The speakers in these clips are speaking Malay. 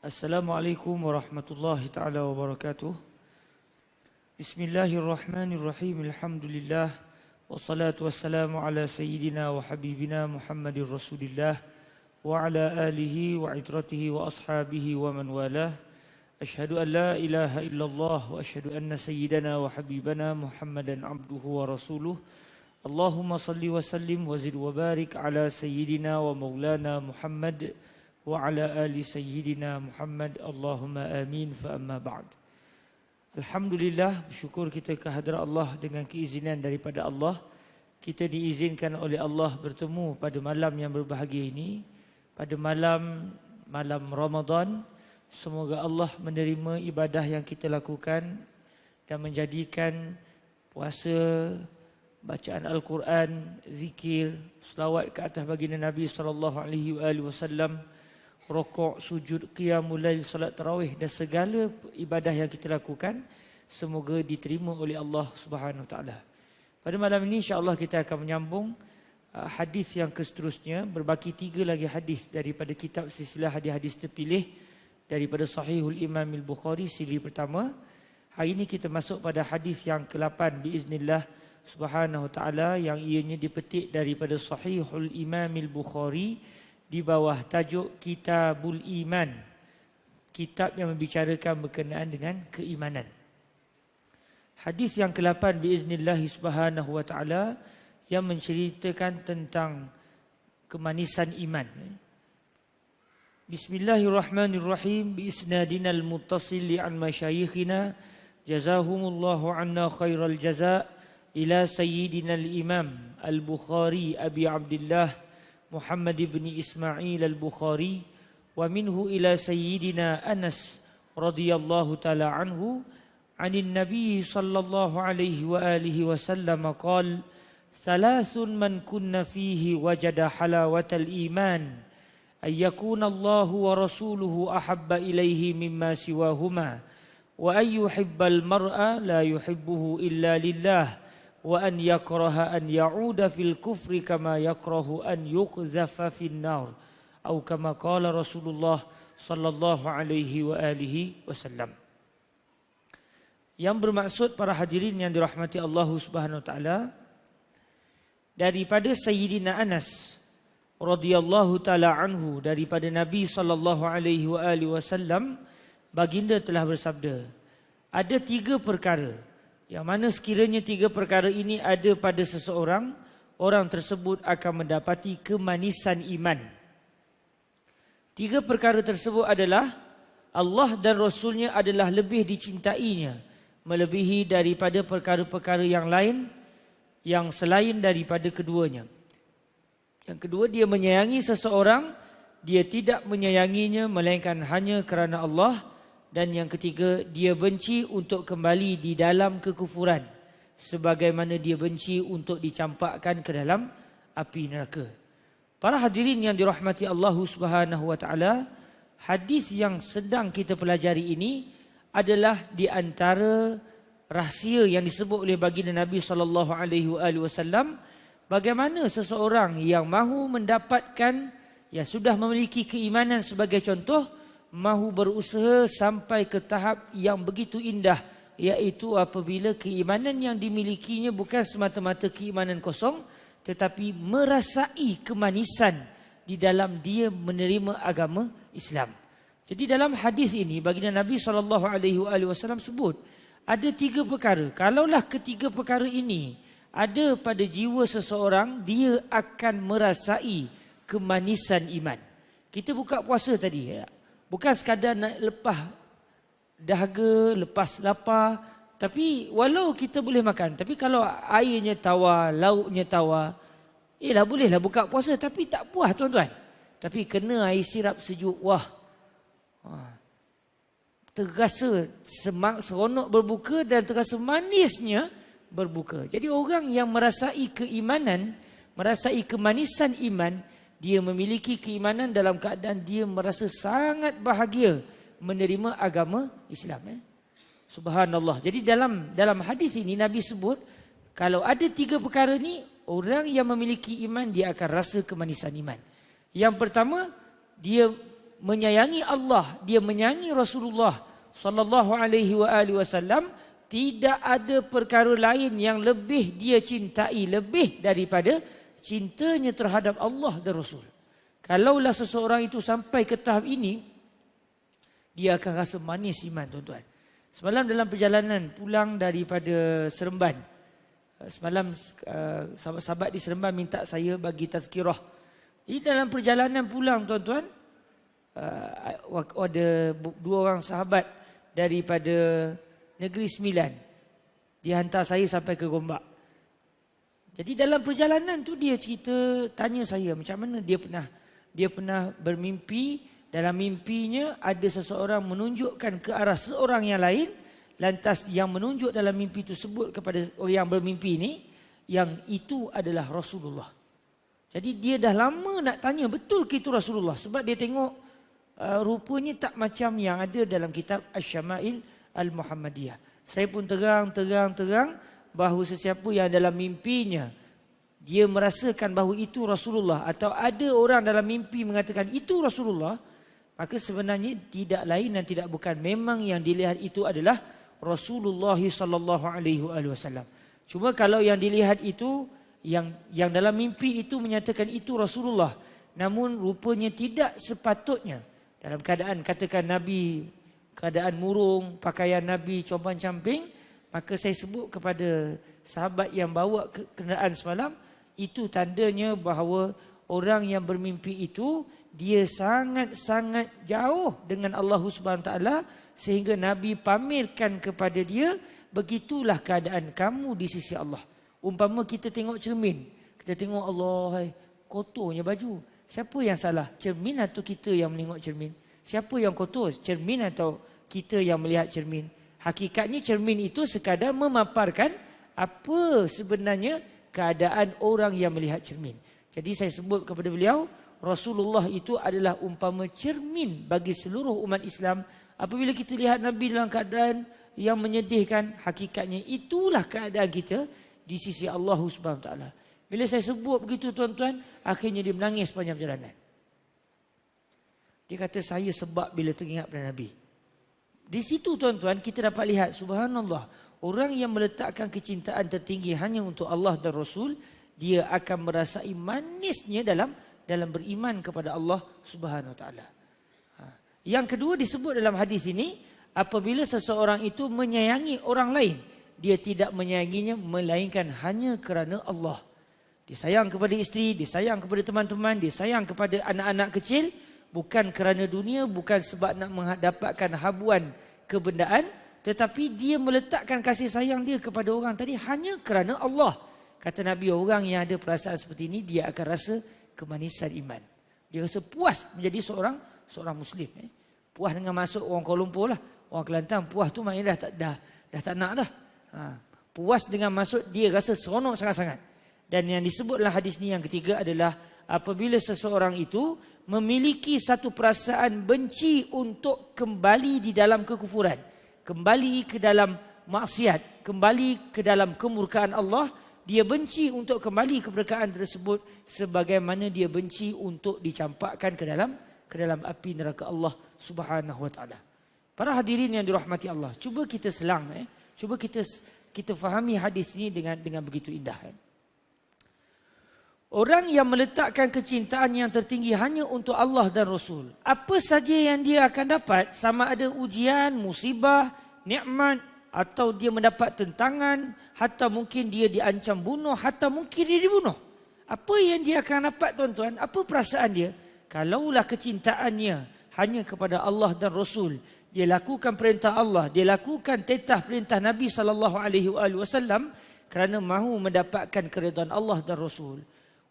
Assalamualaikum warahmatullahi taala wabarakatuh. Bismillahirrahmanirrahim. Alhamdulillah wassalatu wassalamu ala sayyidina wa habibina Muhammadir Rasulillah wa ala alihi wa itratihi wa ashabihi wa man walah. Asyhadu an la ilaha illallah wa asyhadu anna sayyidana wa habibana Muhammadan abduhu wa rasuluh. Allahumma salli wa sallim wa zid wa barik ala sayyidina wa maulana Muhammad wa ala ali sayyidina Muhammad. Allahumma amin. Fa amma ba'd. Alhamdulillah, bersyukur kita kehadrat Allah dengan keizinan daripada Allah. Kita diizinkan oleh Allah bertemu pada malam yang berbahagia ini, pada malam Ramadan. Semoga Allah menerima ibadah yang kita lakukan dan menjadikan puasa, bacaan Al-Quran, zikir, selawat ke atas baginda Nabi SAW, rokok, sujud, qiyamul lail, salat tarawih dan segala ibadah yang kita lakukan semoga diterima oleh Allah Subhanahu Wa Taala. Pada malam ini insya-Allah kita akan menyambung hadis yang seterusnya. Berbaki 3 lagi hadis daripada kitab silsilah hadis-hadis terpilih daripada Sahihul Imam Al-Bukhari siri pertama. Hari ini kita masuk pada hadis yang ke-8 biiznillah Subhanahu Wa Taala, yang ianya dipetik daripada Sahihul Imam Al-Bukhari di bawah tajuk Kitabul Iman, kitab yang membicarakan berkenaan dengan keimanan. Hadis yang ke-8 biiznillah Subhanahu Wa Taala yang menceritakan tentang kemanisan iman. Bismillahirrahmanirrahim. Biisnadina al-muttasil an masyayikhina jazahumullahu anna khairal jaza ila sayyidina al-imam al-Bukhari Abi Abdullah Muhammad ibn Ismail al-Bukhari, wa minhu ila sayyidina Anas radhiyallahu ta'ala anhu anin Nabi sallallahu alaihi wa alihi wasallam qala thalathun man kunna fihi wajada halawatal iman ay yakuna Allahu wa rasuluhu ahabba ilaihi mimma siwahuma wa ay yuhibbal mar'a la yuhibbuhu illa lillah wa an yakraha an ya'uda fil kufri kama yakrahu an yuqdhafa fin nar atau kama qala Rasulullah sallallahu alaihi wa alihi wasallam. Yang bermaksud para hadirin yang dirahmati Allah Subhanahu wa taala, daripada Sayyidina Anas radhiyallahu taala anhu, daripada Nabi sallallahu alaihi wa alihi wasallam, baginda telah bersabda, ada 3 perkara yang mana sekiranya 3 perkara ini ada pada seseorang, orang tersebut akan mendapati kemanisan iman. 3 perkara tersebut adalah Allah dan Rasulnya adalah lebih dicintainya, melebihi daripada perkara-perkara yang lain yang selain daripada keduanya. Yang kedua, dia menyayangi seseorang, dia tidak menyayanginya melainkan hanya kerana Allah. Dan yang ketiga, dia benci untuk kembali di dalam kekufuran, sebagaimana dia benci untuk dicampakkan ke dalam api neraka. Para hadirin yang dirahmati Allah Subhanahu Wa Taala, hadis yang sedang kita pelajari ini adalah di antara rahsia yang disebut oleh baginda Nabi sallallahu alaihi wasallam, bagaimana seseorang yang mahu mendapatkan, yang sudah memiliki keimanan sebagai contoh, mahu berusaha sampai ke tahap yang begitu indah, iaitu apabila keimanan yang dimilikinya bukan semata-mata keimanan kosong, tetapi merasai kemanisan di dalam dia menerima agama Islam. Jadi dalam hadis ini baginda Nabi SAW sebut ada 3 perkara. Kalaulah ketiga perkara ini ada pada jiwa seseorang, dia akan merasai kemanisan iman. Kita buka puasa tadi, bukan sekadar nak lepas dahaga, lepas lapar. Tapi walau kita boleh makan, tapi kalau airnya tawar, lauknya tawar, bolehlah buka puasa, tapi tak puas tuan-tuan. Tapi kena air sirap sejuk, terasa seronok berbuka dan terasa manisnya berbuka. Jadi orang yang merasai keimanan, merasai kemanisan iman, dia memiliki keimanan dalam keadaan dia merasa sangat bahagia menerima agama Islam. Subhanallah. Jadi dalam hadis ini Nabi sebut, kalau ada 3 perkara ni, orang yang memiliki iman dia akan rasa kemanisan iman. Yang pertama, dia menyayangi Allah, dia menyayangi Rasulullah sallallahu alaihi wasallam, tidak ada perkara lain yang lebih dia cintai lebih daripada cintanya terhadap Allah dan Rasul. Kalaulah seseorang itu sampai ke tahap ini, dia akan rasa manis iman, tuan-tuan. Semalam dalam perjalanan pulang daripada Seremban, semalam sahabat-sahabat di Seremban minta saya bagi tazkirah. Di dalam perjalanan pulang, tuan-tuan, ada 2 orang sahabat daripada Negeri Sembilan. Dia hantar saya sampai ke Gombak. Jadi dalam perjalanan tu dia cerita, tanya saya macam mana dia pernah bermimpi. Dalam mimpinya ada seseorang menunjukkan ke arah seorang yang lain. Lantas yang menunjuk dalam mimpi itu sebut kepada orang yang bermimpi ini, yang itu adalah Rasulullah. Jadi dia dah lama nak tanya betul ke itu Rasulullah. Sebab dia tengok rupanya tak macam yang ada dalam kitab Asy-Syama'il Al-Muhammadiyah. Saya pun terang bahawa sesiapa yang dalam mimpinya dia merasakan bahawa itu Rasulullah, atau ada orang dalam mimpi mengatakan itu Rasulullah, maka sebenarnya tidak lain dan tidak bukan, memang yang dilihat itu adalah Rasulullah sallallahu alaihi wasallam. Cuma kalau yang dilihat itu yang dalam mimpi itu menyatakan itu Rasulullah, namun rupanya tidak sepatutnya, dalam keadaan katakan Nabi keadaan murung, pakaian Nabi compang-camping, maka saya sebut kepada sahabat yang bawa kenderaan semalam, itu tandanya bahawa orang yang bermimpi itu dia sangat-sangat jauh dengan Allah Subhanahu Wa Taala, sehingga Nabi pamerkan kepada dia, begitulah keadaan kamu di sisi Allah. Umpama kita tengok cermin, kita tengok Allah, kotornya baju. Siapa yang salah? Cermin atau kita yang menengok cermin? Siapa yang kotor? Cermin atau kita yang melihat cermin? Hakikatnya cermin itu sekadar memaparkan apa sebenarnya keadaan orang yang melihat cermin. Jadi saya sebut kepada beliau, Rasulullah itu adalah umpama cermin bagi seluruh umat Islam. Apabila kita lihat Nabi dalam keadaan yang menyedihkan, hakikatnya itulah keadaan kita di sisi Allah Subhanahu Wa Taala. Bila saya sebut begitu, tuan-tuan, akhirnya dia menangis sepanjang perjalanan. Dia kata, saya sebab bila teringat pada Nabi. Di situ, tuan-tuan, kita dapat lihat, subhanallah, orang yang meletakkan kecintaan tertinggi hanya untuk Allah dan Rasul, dia akan merasai manisnya dalam beriman kepada Allah Subhanahu Wa Taala. Yang kedua disebut dalam hadis ini, apabila seseorang itu menyayangi orang lain, dia tidak menyayanginya melainkan hanya kerana Allah. Dia sayang kepada isteri, dia sayang kepada teman-teman, dia sayang kepada anak-anak kecil, bukan kerana dunia, bukan sebab nak mendapatkan habuan kebendaan, tetapi dia meletakkan kasih sayang dia kepada orang tadi hanya kerana Allah. Kata Nabi, orang yang ada perasaan seperti ini, dia akan rasa kemanisan iman. Dia rasa puas menjadi seorang Muslim. Puas dengan masuk orang Kuala Lumpur lah. Orang Kelantan puas tu maknanya dah tak nak dah. Puas dengan masuk, dia rasa seronok sangat-sangat. Dan yang disebut dalam hadis ni yang ketiga adalah apabila seseorang itu memiliki satu perasaan benci untuk kembali di dalam kekufuran, kembali ke dalam maksiat, kembali ke dalam kemurkaan Allah, dia benci untuk kembali keberkaan tersebut sebagaimana dia benci untuk dicampakkan ke dalam api neraka Allah Subhanahu Wa Taala. Para hadirin yang dirahmati Allah, cuba kita selang, cuba kita fahami hadis ini dengan begitu indah. Orang yang meletakkan kecintaan yang tertinggi hanya untuk Allah dan Rasul, apa saja yang dia akan dapat, sama ada ujian, musibah, nikmat, atau dia mendapat tentangan, hatta mungkin dia diancam bunuh, hatta mungkin dia dibunuh. Apa yang dia akan dapat, tuan-tuan? Apa perasaan dia? Kalaulah kecintaannya hanya kepada Allah dan Rasul, dia lakukan perintah Allah, dia lakukan tetah perintah Nabi SAW kerana mahu mendapatkan keridhaan Allah dan Rasul.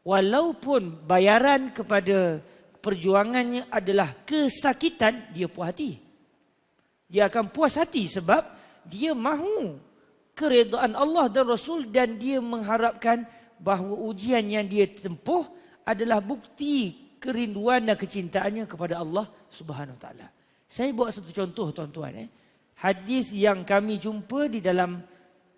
Walaupun bayaran kepada perjuangannya adalah kesakitan, dia puas hati. Dia akan puas hati sebab dia mahu keridhaan Allah dan Rasul, dan dia mengharapkan bahawa ujian yang dia tempuh adalah bukti kerinduan dan kecintaannya kepada Allah Subhanahu Wa Taala. Saya buat satu contoh, tuan-tuan. Hadis yang kami jumpa di dalam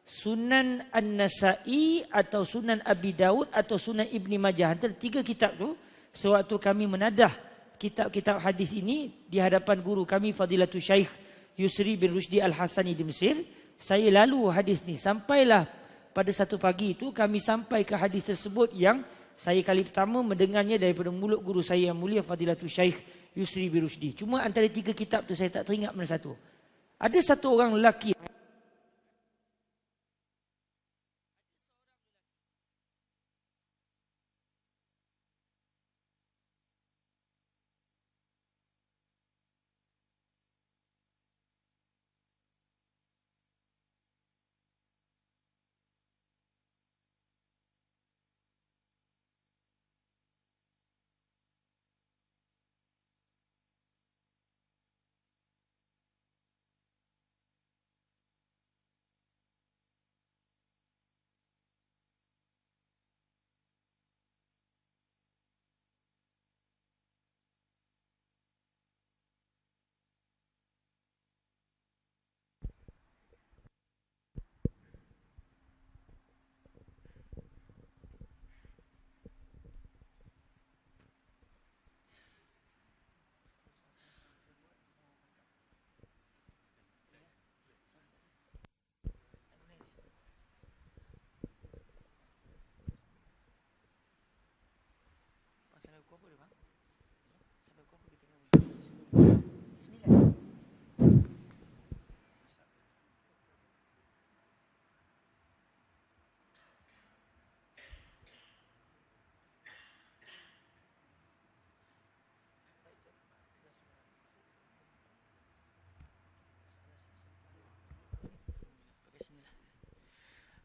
Sunan An-Nasa'i atau Sunan Abi Daud atau Sunan Ibni Majah. Antara 3 kitab tu, sewaktu kami menadah kitab-kitab hadis ini di hadapan guru kami Fadilatul Syekh Yusri bin Rushdi Al-Hasani di Mesir. Saya lalu hadis ni sampailah pada satu pagi itu kami sampai ke hadis tersebut yang saya kali pertama mendengarnya daripada mulut guru saya yang mulia Fadilatul Syekh Yusri bin Rushdi. Cuma antara 3 kitab tu saya tak teringat mana satu. Ada satu orang lelaki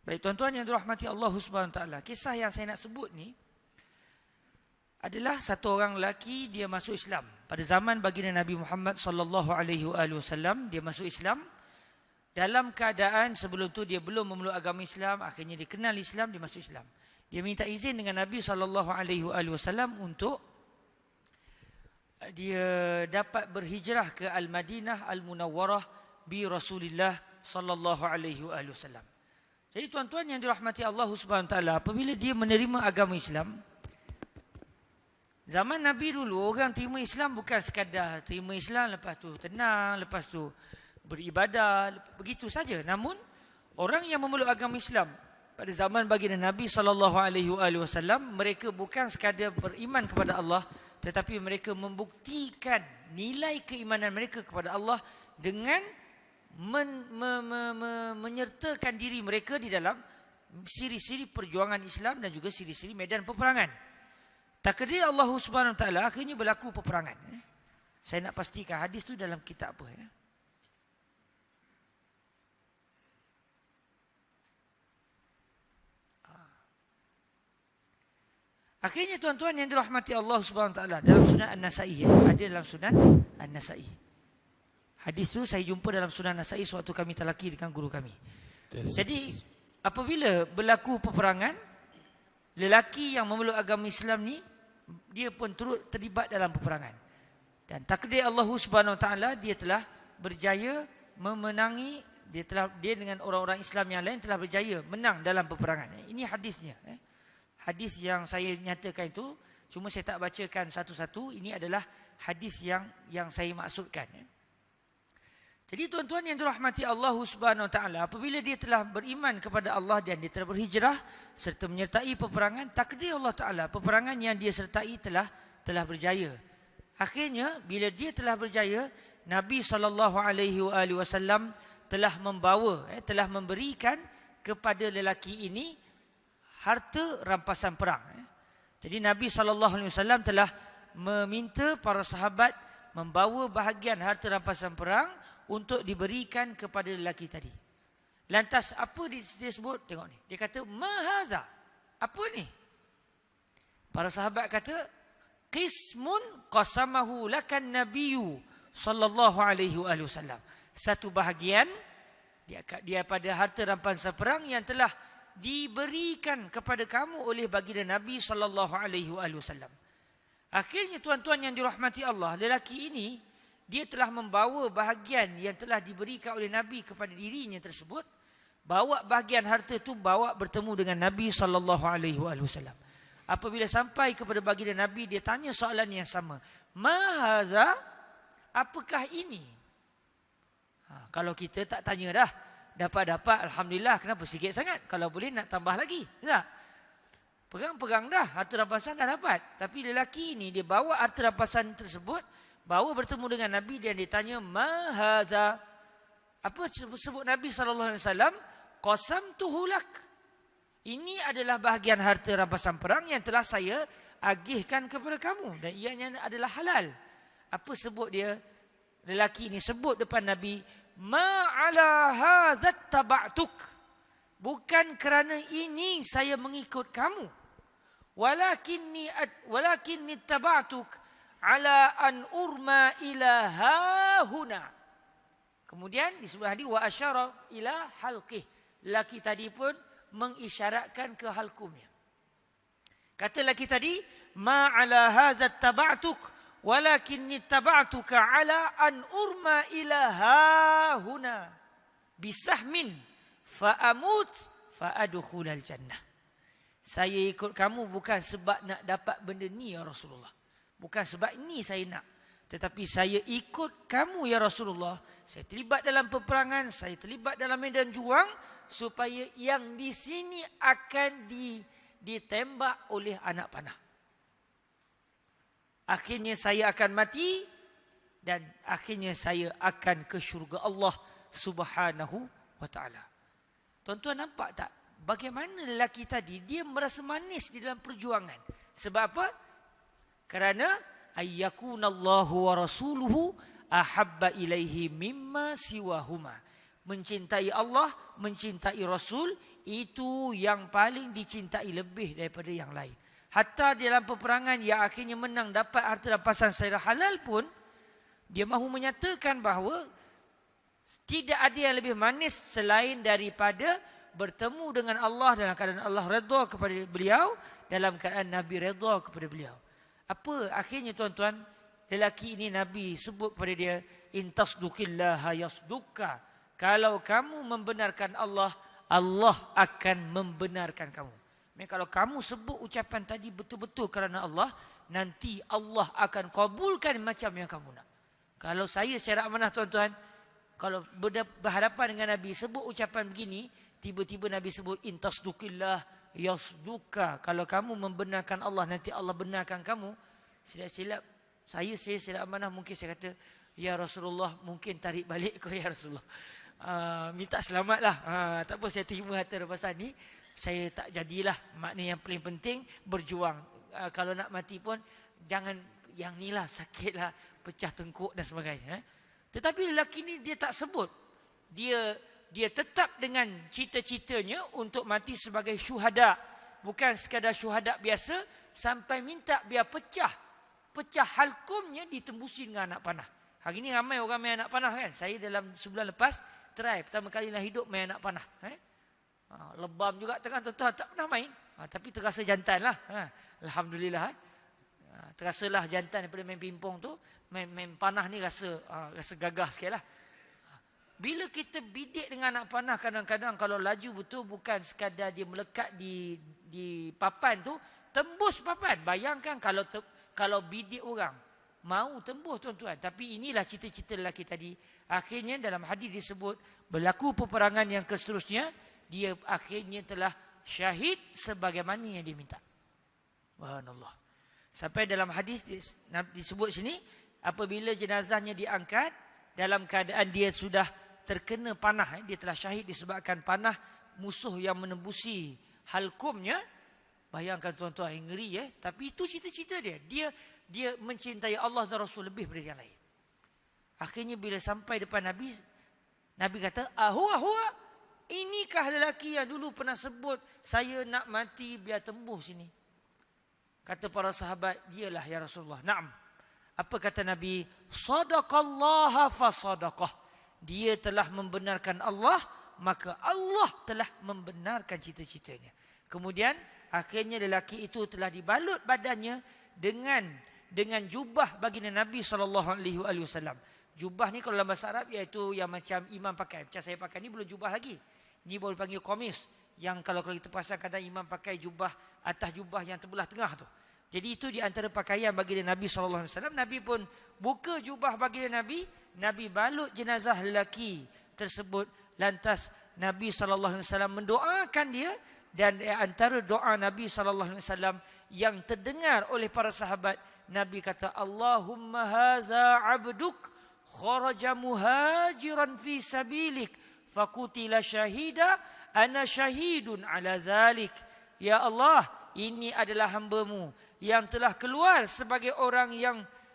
Baik tuan-tuan yang dirahmati Allah Subhanahu Wa Taala, kisah yang saya nak sebut ni adalah satu orang lelaki dia masuk Islam pada zaman baginda Nabi Muhammad sallallahu alaihi wasallam. Dia masuk Islam dalam keadaan sebelum tu dia belum memeluk agama Islam, akhirnya dia kenal Islam, dia masuk Islam. Dia minta izin dengan Nabi sallallahu alaihi wasallam untuk dia dapat berhijrah ke Al-Madinah Al-Munawwarah bi Rasulillah sallallahu alaihi wasallam. Jadi tuan-tuan yang dirahmati Allah Subhanahu Wa Taala, apabila dia menerima agama Islam, zaman Nabi dulu orang terima Islam bukan sekadar terima Islam lepas tu tenang, lepas tu beribadah, begitu saja. Namun orang yang memeluk agama Islam pada zaman baginda Nabi sallallahu alaihi wasallam, mereka bukan sekadar beriman kepada Allah, tetapi mereka membuktikan nilai keimanan mereka kepada Allah dengan menyertakan diri mereka di dalam siri-siri perjuangan Islam dan juga siri-siri medan peperangan. Takdir Allah Subhanahu Wa Taala akhirnya berlaku peperangan. Saya nak pastikan hadis tu dalam kitab apa ya. Akhirnya tuan-tuan yang dirahmati Allah Subhanahu Wa Taala, dalam Sunan An-Nasa'i ada dalam Sunan An-Nasa'i. Hadis tu saya jumpa dalam Sunan Nasai sewaktu kami talaki dengan guru kami. Jadi apabila berlaku peperangan, lelaki yang memeluk agama Islam ni dia pun turut terlibat dalam peperangan. Dan takdir Allah Subhanahu Wa Taala, dia telah berjaya memenangi, dia dengan orang-orang Islam yang lain telah berjaya menang dalam peperangan. Ini hadisnya. Hadis yang saya nyatakan itu, cuma saya tak bacakan satu-satu. Ini adalah hadis yang saya maksudkan. Jadi tuan-tuan yang dirahmati Allah Subhanahu Wa Taala, apabila dia telah beriman kepada Allah dan dia telah berhijrah serta menyertai peperangan, takdir Allah Taala peperangan yang dia sertai telah berjaya. Akhirnya bila dia telah berjaya, Nabi sallallahu alaihi wasallam telah telah memberikan kepada lelaki ini harta rampasan perang. Jadi Nabi sallallahu alaihi wasallam telah meminta para sahabat membawa bahagian harta rampasan perang untuk diberikan kepada lelaki tadi. Lantas apa dia sebut? Tengok ni. Dia kata, "Mahaza." Apa ni? Para sahabat kata, "Qismun qasamahu lakan nabiyyu sallallahu alaihi wasallam." Satu bahagian dia pada harta rampasan perang yang telah diberikan kepada kamu oleh baginda Nabi sallallahu alaihi wasallam. Akhirnya tuan-tuan yang dirahmati Allah, lelaki ini dia telah membawa bahagian yang telah diberikan oleh Nabi kepada dirinya tersebut, bawa bahagian harta itu, bawa bertemu dengan Nabi sallallahu alaihi wasallam. Apabila sampai kepada baginda Nabi, dia tanya soalan yang sama. Ma haza, apakah ini? Kalau kita tak tanya dah, dapat alhamdulillah, kenapa sikit sangat? Kalau boleh nak tambah lagi. Tak? Pegang dah, harta rampasan dah dapat. Tapi lelaki ini dia bawa harta rampasan tersebut, bawa bertemu dengan Nabi dan ditanya, ma haza? Apa sebut Nabi SAW? Qasamtuhu lak. Ini adalah bahagian harta rampasan perang yang telah saya agihkan kepada kamu. Dan ianya adalah halal. Apa sebut dia? Lelaki ini sebut depan Nabi, ma ala hazat taba'tuk. Bukan kerana ini saya mengikut kamu. Walakinni taba'tuk ala an urma ila hahuna. Kemudian di sebelah hadis wa asyara ila halqih. Lelaki tadi pun mengisyaratkan ke halkumnya. Kata lelaki tadi, ma ala hazat taba'tuk walakinni taba'tuka ala an urma ila hahuna bisahmin fa amut fa adkhulal jannah. Saya ikut kamu bukan sebab nak dapat benda ni ya Rasulullah. Bukan sebab ini saya nak. Tetapi saya ikut kamu ya Rasulullah. Saya terlibat dalam peperangan, saya terlibat dalam medan juang supaya yang di sini akan ditembak oleh anak panah. Akhirnya saya akan mati dan akhirnya saya akan ke syurga Allah Subhanahu wa taala. Tuan-tuan nampak tak bagaimana lelaki tadi dia merasa manis di dalam perjuangan? Sebab apa? Kerana ayyakunallahu wa rasuluhu ahabba ilaihi mimma siwahuma. Mencintai Allah, mencintai Rasul, itu yang paling dicintai lebih daripada yang lain. Hatta dalam peperangan yang akhirnya menang dapat harta rampasan secara halal pun, dia mahu menyatakan bahawa tidak ada yang lebih manis selain daripada bertemu dengan Allah dalam keadaan Allah redha kepada beliau, dalam keadaan Nabi redha kepada beliau. Apa akhirnya tuan-tuan? Lelaki ini Nabi sebut kepada dia, in tasduqillaha yasdukka. Kalau kamu membenarkan Allah, Allah akan membenarkan kamu. Kalau kamu sebut ucapan tadi betul-betul kerana Allah, nanti Allah akan kabulkan macam yang kamu nak. Kalau saya secara amanah tuan-tuan, kalau berhadapan dengan Nabi sebut ucapan begini, tiba-tiba Nabi sebut in tasduqillah yasdukka. Kalau kamu membenarkan Allah, nanti Allah benarkan kamu. Silap-silap saya secara amanah mungkin saya kata, ya Rasulullah, mungkin tarik balik kau ya Rasulullah. Minta selamatlah. Tak apa, saya terima harta rampasan ni. Saya tak jadilah. Makna yang paling penting berjuang. Kalau nak mati pun jangan yang ni lah, sakit lah, pecah tengkuk dan sebagainya. Tetapi lelaki ni dia tak sebut. Dia tetap dengan cita-citanya untuk mati sebagai syuhada. Bukan sekadar syuhada biasa, sampai minta biar pecah halkumnya ditembusi dengan anak panah. Hari ni ramai orang main anak panah kan. Saya dalam sebulan lepas try pertama kali dalam hidup main anak panah. Lebam juga tengah tuan-tuan, tak pernah main. Tapi terasa jantan lah. Alhamdulillah. Terasalah jantan daripada main pingpong tu. Main panah ni rasa gagah sikit lah. Bila kita bidik dengan anak panah, kadang-kadang kalau laju betul, bukan sekadar dia melekat di papan tu, tembus papan. Bayangkan kalau bidik orang, mau tembus tuan-tuan. Tapi inilah cita-cita lelaki tadi. Akhirnya dalam hadis disebut, berlaku peperangan yang seterusnya, dia akhirnya telah syahid sebagaimana yang diminta. Subhanallah. Sampai dalam hadis disebut sini, apabila jenazahnya diangkat, dalam keadaan dia sudah terkena panah, dia telah syahid disebabkan panah musuh yang menembusi halkumnya. Bayangkan tuan-tuan, yang ngeri tapi itu cita-cita dia. Dia mencintai Allah dan Rasul lebih daripada yang lain. Akhirnya bila sampai depan Nabi, Nabi kata, ahua, inikah lelaki yang dulu pernah sebut saya nak mati biar tembus sini? Kata para sahabat, dialah ya Rasulullah. Naam. Apa kata Nabi? Sadaqallaha fa sadaqah. Dia telah membenarkan Allah, maka Allah telah membenarkan cita-citanya. Kemudian akhirnya lelaki itu telah dibalut badannya dengan jubah baginda Nabi SAW. Jubah ni kalau dalam bahasa Arab iaitu yang macam imam pakai. Macam saya pakai ni belum jubah lagi. Ni baru panggil komis. Yang kalau kita pasang kadang imam pakai jubah, atas jubah yang terbelah tengah tu. Jadi itu di antara pakaian baginda Nabi SAW. Nabi pun buka jubah baginda Nabi. Nabi balut jenazah lelaki tersebut. Lantas Nabi SAW mendoakan dia. Dan antara doa Nabi SAW yang terdengar oleh para sahabat, Nabi kata, Allahumma haza abduk kharaja muhajiran fi sabilik fakutila syahida ana syahidun ala zalik. Ya Allah, ini adalah hamba-Mu yang telah keluar sebagai orang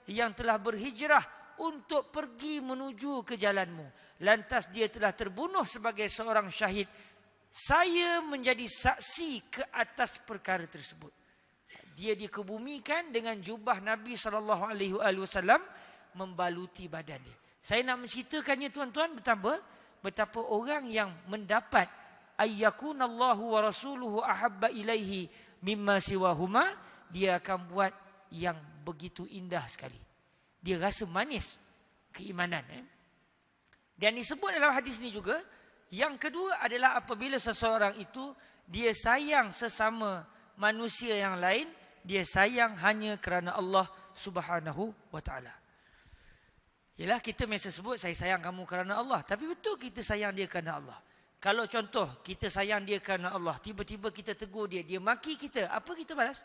yang telah berhijrah untuk pergi menuju ke jalan-Mu. Lantas dia telah terbunuh sebagai seorang syahid. Saya menjadi saksi ke atas perkara tersebut. Dia dikebumikan dengan jubah Nabi SAW membaluti badan dia. Saya nak menceritakannya tuan-tuan betapa orang yang mendapat ayyakunallahu wa rasuluhu ahabba ilaihi mimma siwahuma, dia akan buat yang begitu indah sekali. Dia rasa manis keimanan. Dan disebut dalam hadis ini juga, yang kedua adalah apabila seseorang itu dia sayang sesama manusia yang lain, dia sayang hanya kerana Allah Subhanahu wa taala. Yalah, kita biasa sebut saya sayang kamu kerana Allah, tapi betul kita sayang dia kerana Allah. Kalau contoh kita sayang dia kerana Allah, tiba-tiba kita tegur dia, dia maki kita, apa kita balas?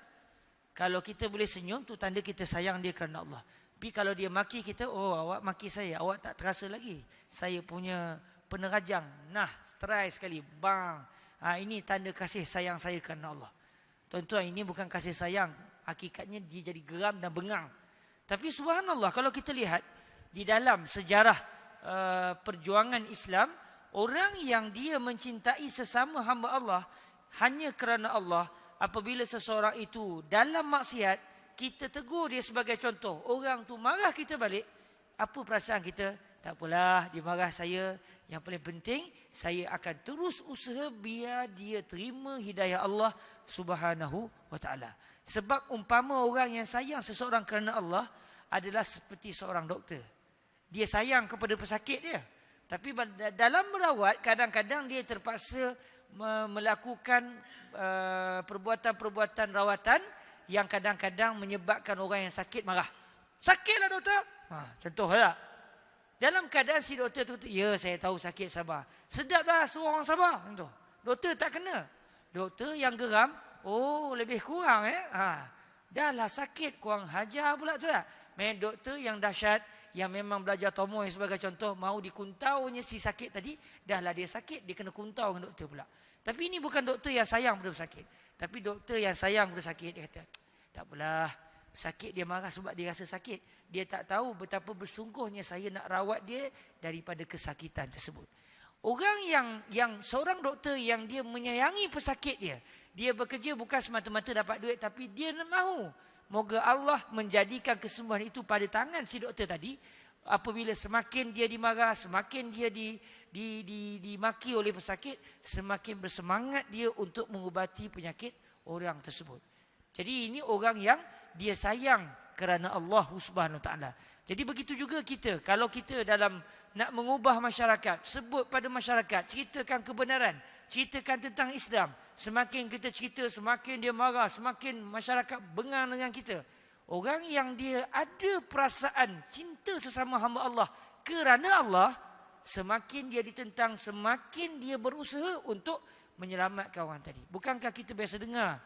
Kalau kita boleh senyum, tu tanda kita sayang dia kerana Allah. Tapi kalau dia maki kita, oh awak maki saya, awak tak terasa lagi saya punya penerajang. Nah, try sekali. Bang. Ini tanda kasih sayang saya kerana Allah. Tuan-tuan, ini bukan kasih sayang. Hakikatnya dia jadi geram dan bengang. Tapi subhanallah, kalau kita lihat di dalam sejarah perjuangan Islam, orang yang dia mencintai sesama hamba Allah hanya kerana Allah, apabila seseorang itu dalam maksiat, kita tegur dia sebagai contoh. Orang tu marah kita balik. Apa perasaan kita? Tak apalah, dia marah saya. Yang paling penting, saya akan terus usaha biar dia terima hidayah Allah Subhanahu wa taala. Sebab umpama orang yang sayang seseorang kerana Allah adalah seperti seorang doktor. Dia sayang kepada pesakit dia. Tapi dalam merawat, kadang-kadang dia terpaksa melakukan perbuatan-perbuatan rawatan yang kadang-kadang menyebabkan orang yang sakit marah. Sakitlah doktor. Contoh tak? Dalam keadaan si doktor tu, ya saya tahu sakit, sabar. Sedaplah suruh orang sabar. Contoh. Doktor tak kena. Doktor yang geram, oh lebih kurang Dahlah sakit, kurang hajar pula tu tak? Doktor yang dahsyat, yang memang belajar tomoy sebagai contoh, mau dikuntaunya si sakit tadi, dahlah dia sakit, dia kena kuntau dengan doktor pula. Tapi ini bukan doktor yang sayang pada pesakit. Tapi doktor yang sayang pada sakit, dia kata, tak apalah, sakit dia marah sebab dia rasa sakit. Dia tak tahu betapa bersungguhnya saya nak rawat dia daripada kesakitan tersebut. Orang yang seorang doktor yang dia menyayangi pesakit dia bekerja bukan semata-mata dapat duit, tapi dia mahu moga Allah menjadikan kesembuhan itu pada tangan si doktor tadi. Apabila semakin dia dimarah, semakin dia dimaki oleh pesakit, semakin bersemangat dia untuk mengubati penyakit orang tersebut. Jadi ini orang yang dia sayang kerana Allah Subhanahu Wa Taala. Jadi begitu juga kita, kalau kita dalam nak mengubah masyarakat, sebut pada masyarakat, ceritakan kebenaran, ceritakan tentang Islam. Semakin kita cerita, semakin dia marah, semakin masyarakat bengang dengan kita. Orang yang dia ada perasaan cinta sesama hamba Allah kerana Allah, semakin dia ditentang, semakin dia berusaha untuk menyelamatkan orang tadi. Bukankah kita biasa dengar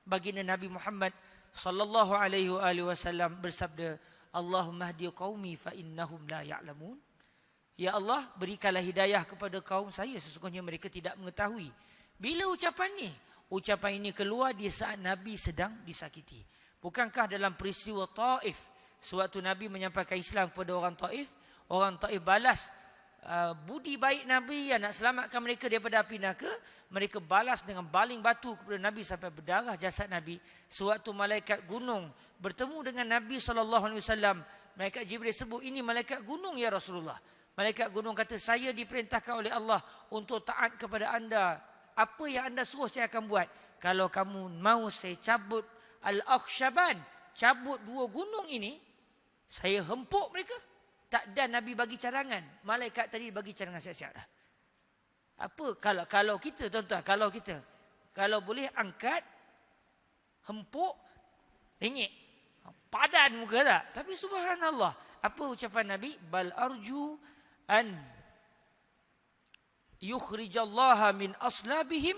baginda Nabi Muhammad sallallahu alaihi wasallam bersabda, Allahumma hdi qaumi fa innahum la ya'lamun. Ya Allah, berikanlah hidayah kepada kaum saya, sesungguhnya mereka tidak mengetahui. Bila ucapan ini keluar di saat Nabi sedang disakiti. Bukankah dalam peristiwa Taif, sewaktu Nabi menyampaikan Islam kepada orang Taif balas budi baik Nabi yang nak selamatkan mereka daripada api neraka, mereka balas dengan baling batu kepada Nabi sampai berdarah jasad Nabi. Sewaktu malaikat gunung bertemu dengan Nabi SAW, malaikat Jibril sebut, ini malaikat gunung ya Rasulullah. Malaikat gunung kata, saya diperintahkan oleh Allah untuk taat kepada anda. Apa yang anda suruh saya akan buat. Kalau kamu mau saya cabut Al-Akhshaban, cabut dua gunung ini, saya hempuk mereka. Tak ada Nabi bagi cadangan. Malaikat tadi bagi cadangan siap-siap dah. Apa kalau kita tuan-tuan, kalau boleh angkat, hempuk, Renyek. Padan muka tak? Tapi subhanallah. Apa ucapan Nabi? Bal arju an yukhrijallaha min aslabihim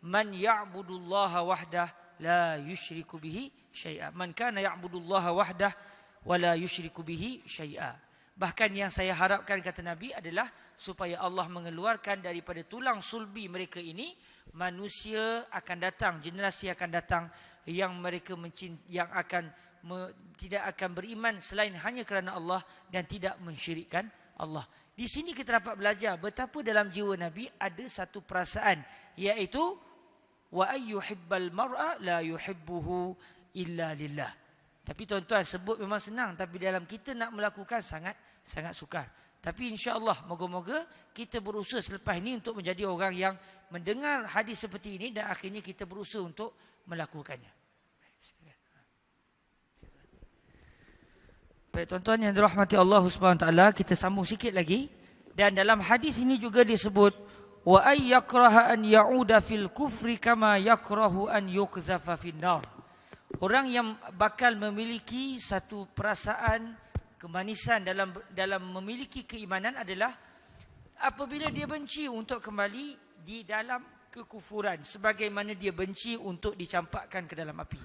man ya'budullaha wahdah la yushriku bihi syai'a. Man kana ya'budullaha wahdah wa la yushriku bihi syai'a. Bahkan yang saya harapkan, kata Nabi, adalah supaya Allah mengeluarkan daripada tulang sulbi mereka ini manusia akan datang, generasi akan datang yang mereka tidak akan beriman selain hanya kerana Allah dan tidak mensyirikkan Allah. Di sini kita dapat belajar betapa dalam jiwa Nabi ada satu perasaan, iaitu wa ayyuhibbal mar'a la yuhibbuhu illa lillah. Tapi tuan-tuan, sebut memang senang, tapi dalam kita nak melakukan sangat sukar. Tapi insya-Allah moga-moga kita berusaha selepas ini untuk menjadi orang yang mendengar hadis seperti ini dan akhirnya kita berusaha untuk melakukannya. Baik tuan-tuan yang dirahmati Allah Subhanahu Wa Taala, kita sambung sikit lagi. Dan dalam hadis ini juga disebut wa ay yakraha an ya'uda fil kufri kama yakrahu an yuqzafa fin nar. Orang yang bakal memiliki satu perasaan kemanisan dalam memiliki keimanan adalah apabila dia benci untuk kembali di dalam kekufuran, sebagaimana dia benci untuk dicampakkan ke dalam api.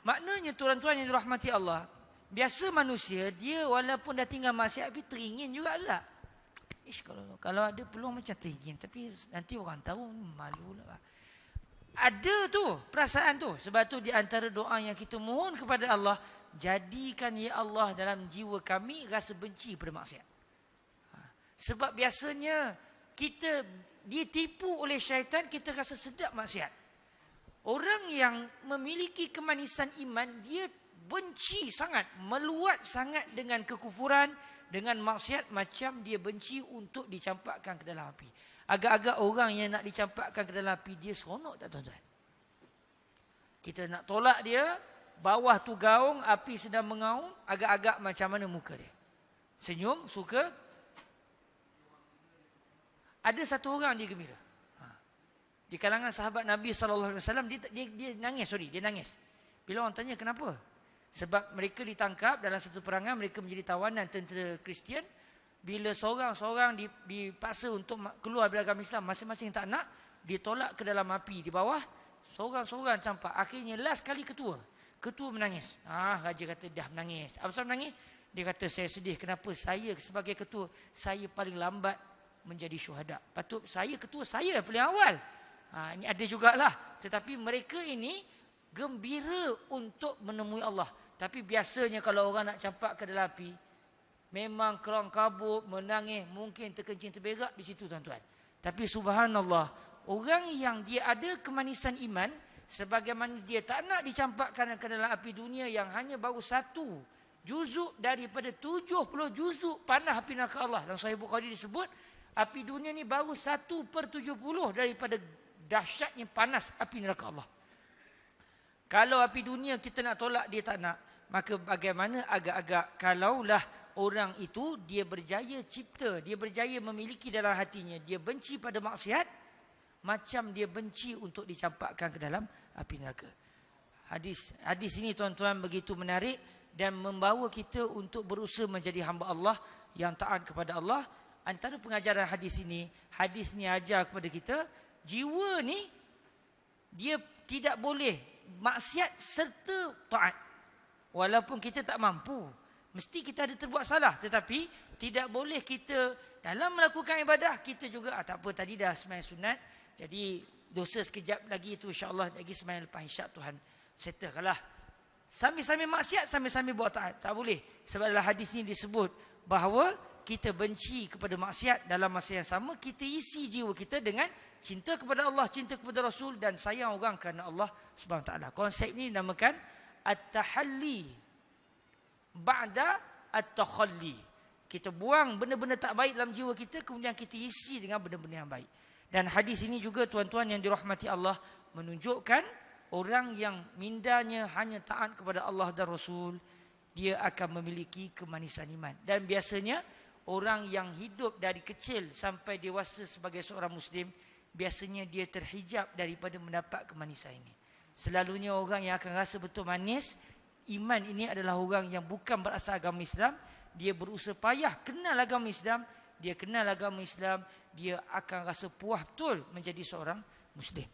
Maknanya tuan-tuan yang dirahmati Allah, biasa manusia dia walaupun dah tinggal maksiat tapi teringin juga tak? Kalau ada peluang macam teringin, tapi nanti orang tahu malu lah. Ada tu perasaan tu. Sebab tu di antara doa yang kita mohon kepada Allah, jadikan ya Allah dalam jiwa kami rasa benci pada maksiat. Sebab biasanya kita ditipu oleh syaitan, kita rasa sedap maksiat. Orang yang memiliki kemanisan iman, dia benci sangat, meluat sangat dengan kekufuran, dengan maksiat, macam dia benci untuk dicampakkan ke dalam api. Agak-agak orang yang nak dicampakkan ke dalam api, dia seronok tak tuan-tuan? Kita nak tolak dia, bawah tu gaung, api sedang mengaum, agak-agak macam mana muka dia? Senyum, suka? Ada satu orang dia gembira. Di kalangan sahabat Nabi SAW, dia nangis. Bila orang tanya kenapa? Sebab mereka ditangkap dalam satu perangan, mereka menjadi tawanan tentera Kristian. Bila seorang-seorang dipaksa untuk keluar dari agama Islam, masing-masing tak nak, ditolak ke dalam api di bawah, seorang-seorang campak. Akhirnya last kali ketua menangis. Raja kata dah menangis. Apa sebab menangis? Dia kata saya sedih, kenapa saya sebagai ketua, saya paling lambat menjadi syuhada. Patut saya ketua, saya paling awal. Ini ada jugalah. Tetapi mereka ini gembira untuk menemui Allah. Tapi biasanya kalau orang nak campak ke dalam api, memang kelang kabut, menangis, mungkin terkencing terberak di situ tuan-tuan. Tapi subhanallah, orang yang dia ada kemanisan iman, sebagaimana dia tak nak dicampakkan ke dalam api dunia yang hanya baru satu juzuk daripada 70 juzuk panah api neraka Allah. Dalam Sahih Bukhari disebut, api dunia ni baru 1/70 daripada dahsyatnya panas api neraka Allah. Kalau api dunia kita nak tolak, dia tak nak, maka bagaimana agak-agak kalaulah orang itu dia berjaya cipta, dia berjaya memiliki dalam hatinya, dia benci pada maksiat, macam dia benci untuk dicampakkan ke dalam api neraka. Hadis ini tuan-tuan begitu menarik dan membawa kita untuk berusaha menjadi hamba Allah yang taat kepada Allah. Antara pengajaran hadis ini ajar kepada kita, jiwa ni dia tidak boleh maksiat serta taat. Walaupun kita tak mampu, mesti kita ada terbuat salah, tetapi tidak boleh kita dalam melakukan ibadah kita juga tak apa, tadi dah sembahyang sunat, jadi dosa sekejap lagi itu insya-Allah lagi sembahyang lepas isyak Tuhan settlekanlah. Sambil-sambil maksiat, sambil-sambil buat taat, tak boleh. Sebab dalam hadis ini disebut bahawa kita benci kepada maksiat, dalam masa yang sama kita isi jiwa kita dengan cinta kepada Allah, cinta kepada Rasul dan sayang orang kerana Allah Subhanahu Wa Taala. Konsep ini dinamakan at-tahalli ba'da at-takhalli. Kita buang benda-benda tak baik dalam jiwa kita, kemudian kita isi dengan benda-benda yang baik. Dan hadis ini juga tuan-tuan yang dirahmati Allah menunjukkan orang yang mindanya hanya taat kepada Allah dan Rasul, dia akan memiliki kemanisan iman. Dan biasanya orang yang hidup dari kecil sampai dewasa sebagai seorang Muslim, biasanya dia terhijab daripada mendapat kemanisan ini. Selalunya orang yang akan rasa betul manis iman ini adalah orang yang bukan berasal agama Islam. Dia berusaha payah kenal agama Islam. Dia kenal agama Islam, dia akan rasa puas betul menjadi seorang Muslim.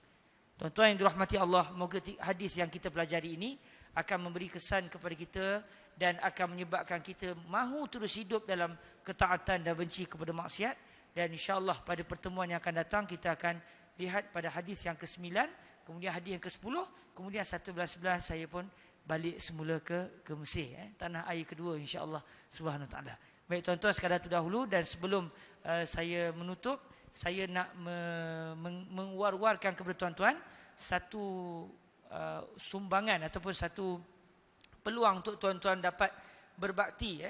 Tuan-tuan yang dirahmati Allah, moga hadis yang kita pelajari ini akan memberi kesan kepada kita dan akan menyebabkan kita mahu terus hidup dalam ketaatan dan benci kepada maksiat. Dan insya-Allah pada pertemuan yang akan datang kita akan lihat pada hadis yang ke-9, kemudian hadis yang ke-10, kemudian 11 saya pun balik semula ke Mesir, tanah air kedua insya-Allah Subhanahu Wa Taala. Baik tuan-tuan, sekadar itu dahulu, dan sebelum saya menutup, saya nak mengwar-warkan kepada tuan-tuan satu sumbangan ataupun satu peluang untuk tuan-tuan dapat berbakti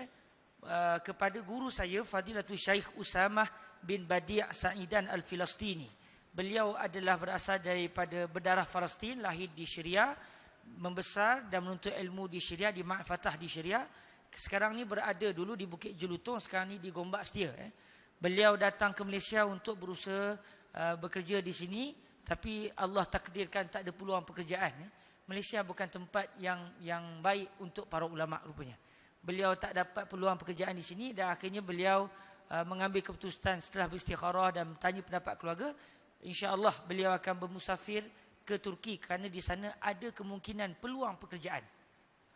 kepada guru saya Fadilatul Syekh Usamah bin Badi' Sa'idan Al-Filastini. Beliau adalah berasal daripada berdarah Palestin, lahir di Syria, membesar dan menuntut ilmu di Syria, di Ma'had Fatah di Syria. Sekarang ni berada dulu di Bukit Jelutong, sekarang ni di Gombak Setia. Beliau datang ke Malaysia untuk berusaha bekerja di sini, tapi Allah takdirkan tak ada peluang pekerjaan. Malaysia bukan tempat yang baik untuk para ulama rupanya. Beliau tak dapat peluang pekerjaan di sini dan akhirnya beliau mengambil keputusan setelah beristikharah dan tanya pendapat keluarga, insya-Allah beliau akan bermusafir ke Turki kerana di sana ada kemungkinan peluang pekerjaan.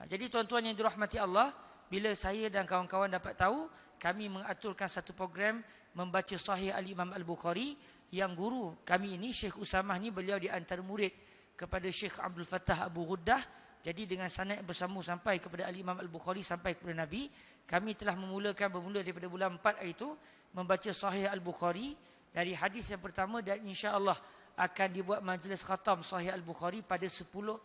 Jadi tuan-tuan yang dirahmati Allah, bila saya dan kawan-kawan dapat tahu, kami mengaturkan satu program membaca Sahih Al-Imam Al-Bukhari, yang guru kami ini Syekh Usamah ni beliau di antara murid kepada Syekh Abdul Fattah Abu Ghuddah. Jadi dengan sanad bersambung sampai kepada Al-Imam Al-Bukhari sampai kepada Nabi. Kami telah bermula daripada bulan 4 itu membaca Sahih Al-Bukhari dari hadis yang pertama, dan insya-Allah akan dibuat majlis khatam Sahih Al-Bukhari pada 20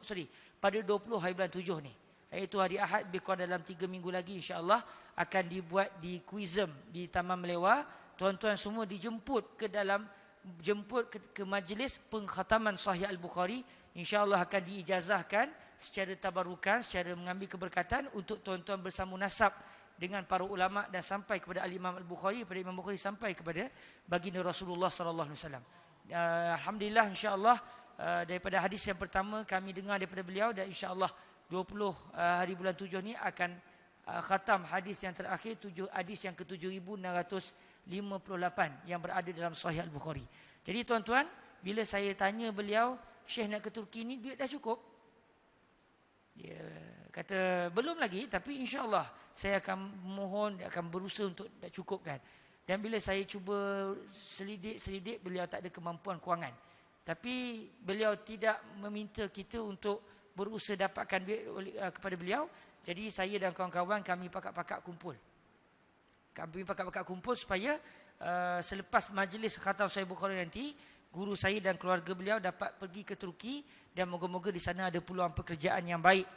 hari bulan 7 ni. Iaitu hari Ahad, lebih kurang dalam 3 minggu lagi insya-Allah akan dibuat di Kuizem di Taman Melewa. Tuan-tuan semua dijemput ke majlis pengkhataman Sahih Al-Bukhari. Insya-Allah akan diijazahkan secara tabarukan, secara mengambil keberkatan untuk tuan-tuan bersama nasab dengan para ulama dan sampai kepada Al-Imam Al-Bukhari, daripada Imam Bukhari sampai kepada baginda Rasulullah sallallahu alaihi wasallam. Alhamdulillah insya-Allah daripada hadis yang pertama kami dengar daripada beliau, dan insya-Allah 20 hari bulan 7 ni akan khatam hadis yang terakhir, hadis yang ke-7658 yang berada dalam Sahih Al-Bukhari. Jadi tuan-tuan, bila saya tanya beliau, Syekh nak ke Turki ni duit dah cukup? Dia kata belum lagi, tapi insya-Allah saya akan mohon, akan berusaha untuk dah cukupkan. Dan bila saya cuba selidik, beliau tak ada kemampuan kewangan. Tapi beliau tidak meminta kita untuk berusaha dapatkan duit kepada beliau. Jadi saya dan kawan-kawan kami pakat-pakat kumpul. Supaya selepas majlis khatam Sahih Bukhari nanti, guru saya dan keluarga beliau dapat pergi ke Turki, dan moga-moga di sana ada peluang pekerjaan yang baik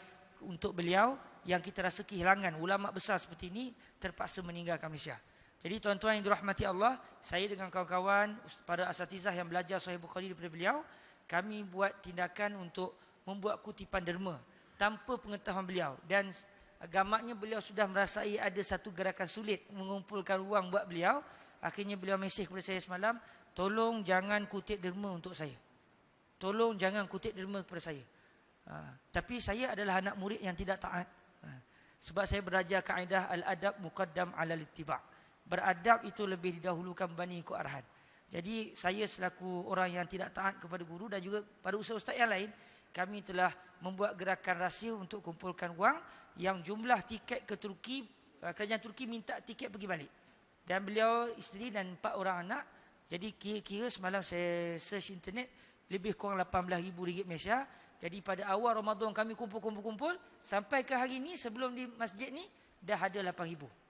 untuk beliau yang kita rasa kehilangan. Ulama besar seperti ini terpaksa meninggalkan Malaysia. Jadi tuan-tuan yang dirahmati Allah, saya dengan kawan-kawan para asatizah yang belajar Sahih Bukhari daripada beliau, kami buat tindakan untuk membuat kutipan derma tanpa pengetahuan beliau. Dan gamaknya beliau sudah merasai ada satu gerakan sulit mengumpulkan wang buat beliau. Akhirnya beliau mesej kepada saya semalam, tolong jangan kutip derma untuk saya. Tolong jangan kutip derma kepada saya. Tapi saya adalah anak murid yang tidak taat. Sebab saya belajar kaedah al-adab muqaddam ala al-ittiba'. Beradab itu lebih didahulukan berbanding ikut arahan. Jadi saya selaku orang yang tidak taat kepada guru dan juga pada ustaz-ustaz yang lain, kami telah membuat gerakan rahsia untuk kumpulkan wang yang jumlah tiket ke Turki, kerajaan Turki minta tiket pergi balik. Dan beliau, isteri dan 4 orang anak. Jadi kira-kira semalam saya search internet, lebih kurang RM18,000 Malaysia. Jadi pada awal Ramadan kami kumpul, sampai ke hari ni sebelum di masjid ni dah ada RM8,000.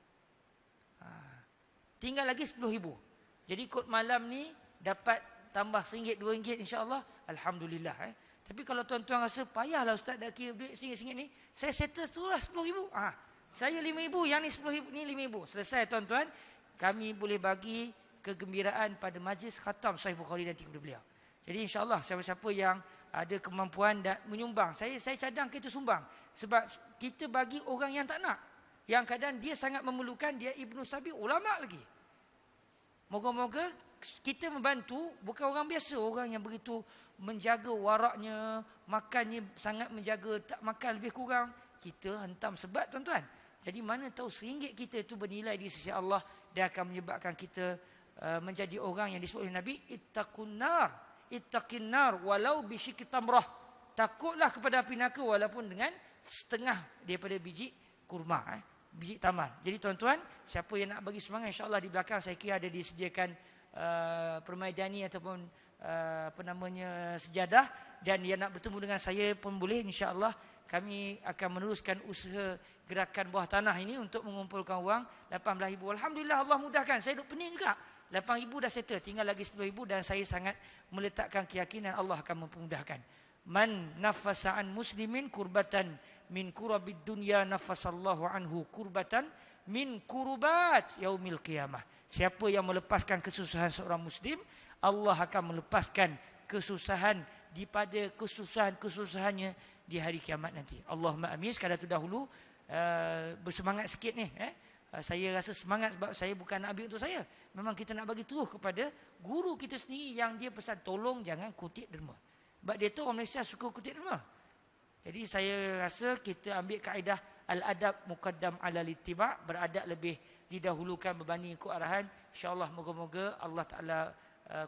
Tinggal lagi RM10,000. Jadi kod malam ni dapat tambah RM1, RM2 insya-Allah. Alhamdulillah. Tapi kalau tuan-tuan rasa payahlah ustaz dah kira duit RM1 ni, saya settle terus RM10,000. Saya RM5,000, yang ni RM10,000, ni RM5,000. Selesai tuan-tuan, kami boleh bagi kegembiraan pada majlis khatam Sahih Bukhari nanti kepada beliau. Jadi insya-Allah siapa-siapa yang ada kemampuan dan menyumbang, saya cadang kita sumbang. Sebab kita bagi orang yang tak nak, yang kadang dia sangat memerlukan, dia Ibnu Sabi, ulama lagi. Moga-moga kita membantu bukan orang biasa, orang yang begitu menjaga waraknya, makannya sangat menjaga, tak makan lebih kurang. Kita hentam sebat tuan-tuan. Jadi mana tahu RM1 kita itu bernilai di sisi Allah, dia akan menyebabkan kita menjadi orang yang disebut oleh Nabi, ittaqin nar walau bisyikki tamrah. Takutlah kepada api neraka walaupun dengan setengah daripada biji kurma, biji tamar. Jadi tuan-tuan, siapa yang nak bagi semangat, insya-Allah di belakang saya kira ada disediakan permaidani ataupun sejadah, dan dia nak bertemu dengan saya pun boleh, insya-Allah kami akan meneruskan usaha gerakan buah tanah ini untuk mengumpulkan wang 18,000. Alhamdulillah, Allah mudahkan. Saya duk pening juga. 8,000 dah settle, tinggal lagi 10,000, dan saya sangat meletakkan keyakinan Allah akan memudahkan. Man nafasa an muslimin kurbatan min kurabid dunya nafasallahu anhu kurbatan min kurubat yaumil qiyamah. Siapa yang melepaskan kesusahan seorang muslim, Allah akan melepaskan kesusahan daripada kesusahan-kesusahannya di hari kiamat nanti. Allahumma amin. Sekadar itu dahulu bersemangat sikit ni. Saya rasa semangat sebab saya bukan nak ambil untuk saya. Memang kita nak bagi terus kepada guru kita sendiri yang dia pesan tolong jangan kutip derma. Sebab dia tu orang Malaysia suka kutip derma. Jadi saya rasa kita ambil kaedah al-adab muqaddam ala littiba', beradab lebih didahulukan berbanding ikut arahan. InsyaAllah moga-moga Allah Ta'ala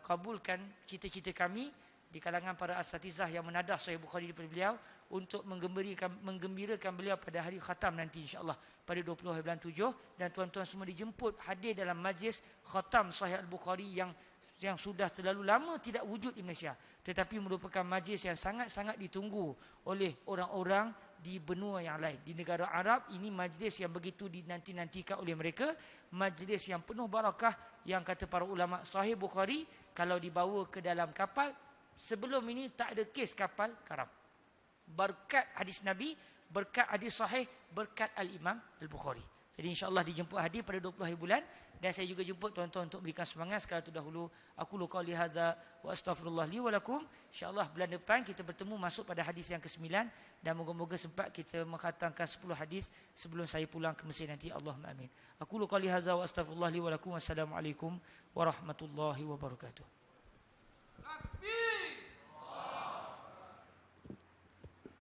kabulkan cita-cita kami di kalangan para asatizah yang menadah Sahih Bukhari daripada beliau untuk menggembirakan beliau pada hari khatam nanti, insyaAllah pada 20 hari bulan 7. Dan tuan-tuan semua dijemput hadir dalam majlis khatam Sahih Al-Bukhari yang sudah terlalu lama tidak wujud di Malaysia, tetapi merupakan majlis yang sangat-sangat ditunggu oleh orang-orang di benua yang lain. Di negara Arab, ini majlis yang begitu dinanti-nantikan oleh mereka, majlis yang penuh barakah, yang kata para ulama Sahih Bukhari kalau dibawa ke dalam kapal, sebelum ini tak ada kes kapal karam. Berkat hadis Nabi, berkat hadis sahih, berkat Al-Imam Al-Bukhari. Jadi insya-Allah dijemput hadir pada 20 hari bulan, dan saya juga jemput tuan-tuan untuk berikan semangat. Sekali itu dahulu aku qauli hadza wa astaghfirullah li wa lakum. Insya-Allah bulan depan kita bertemu masuk pada hadis yang ke-9, dan moga-moga sempat kita mengkhatamkan 10 hadis sebelum saya pulang ke Mesir nanti. Allahumma amin. Aku qauli hadza wa astaghfirullah li wa lakum. Wassalamualaikum warahmatullahi wabarakatuh. Takbir.